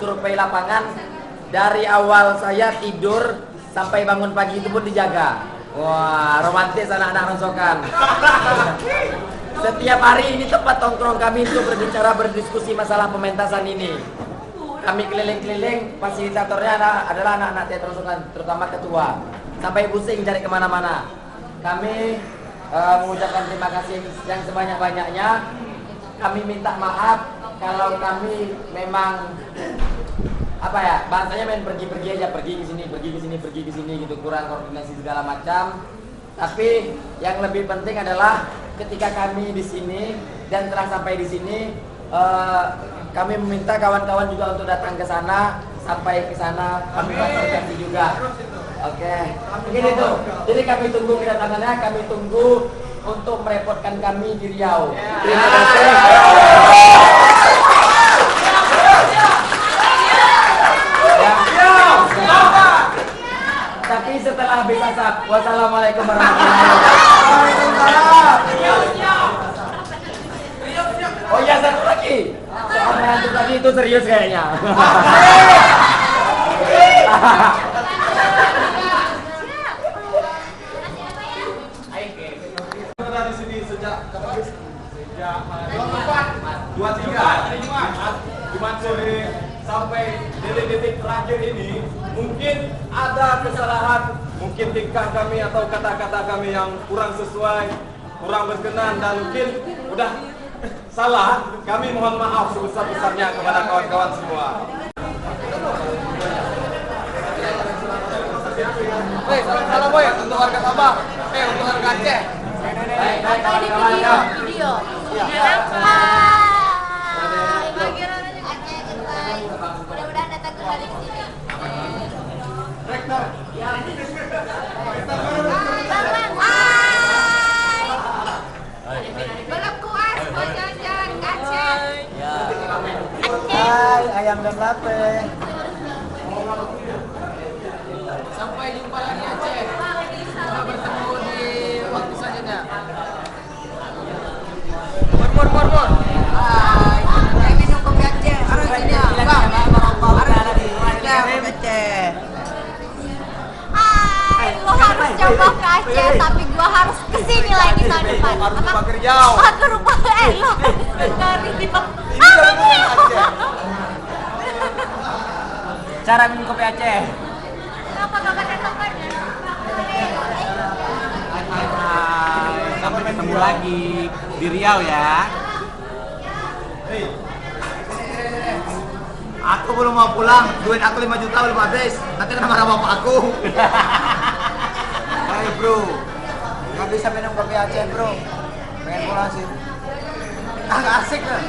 survei lapangan. Dari awal saya tidur sampai bangun pagi itu pun dijaga. Wah, romantis anak-anak Ronsokan. Setiap hari ini tempat tongkrong kami untuk berbicara, berdiskusi masalah pementasan ini. Kami keliling-keliling, fasilitatornya adalah anak-anak teater Ronsokan, terutama ketua. Sampai pusing cari kemana-mana. Kami mengucapkan terima kasih yang sebanyak-banyaknya. Kami minta maaf kalau kami memang bahasanya main pergi-pergi aja, pergi ke sini gitu, kurang koordinasi segala macam. Tapi yang lebih penting adalah ketika kami di sini dan telah sampai di sini, kami meminta kawan-kawan juga untuk datang ke sana. Sampai ke sana kami fasilitasi juga. Oke, mungkin itu. Jadi kami tunggu kedatangannya, kami tunggu untuk merepotkan kami di Riau. Terima kasih. Tapi setelah habis asap, wassalamualaikum warahmatullahi wabarakatuh. Oh iya, satu lagi. Soal menantu tadi itu serius kayaknya. Di sini sejak kapan? Sejak Jumat sore sampai detik-detik terakhir ini. Mungkin ada kesalahan, mungkin tingkah kami atau kata-kata kami yang kurang sesuai, kurang berkenan, dan mungkin udah salah. Kami mohon maaf sebesar-besarnya kepada kawan-kawan semua. Salam boy untuk warga Sabah, untuk warga Aceh. Video. Mudah-mudahan datang kembali ke sini. Belum puas mau jalan-jalan ke Aceh. Hai, ayam dan lape. Sampai jumpa lagi Aceh. Kita bertemu di waktu selanjutnya. Mor. Hai, kami nunggu ke Aceh. Harus sini ya, Bang. Harus Aceh. Hai, lo harus coba ke Aceh, tapi gua harus kesini lagi tahun depan. Harus lupa ke Riau. Aku lupa, lo dari Riau. Cara minum kopi Aceh. Kenapa gak pakai tokennya? Sampai ketemu lagi di Riau ya. Aku belum mau pulang, duit aku 5 juta belum habis. Nanti kena marah bapak aku. Ayo bro, nggak bisa minum kopi Aceh bro. Pengen pulang sih. Nggak asik kan?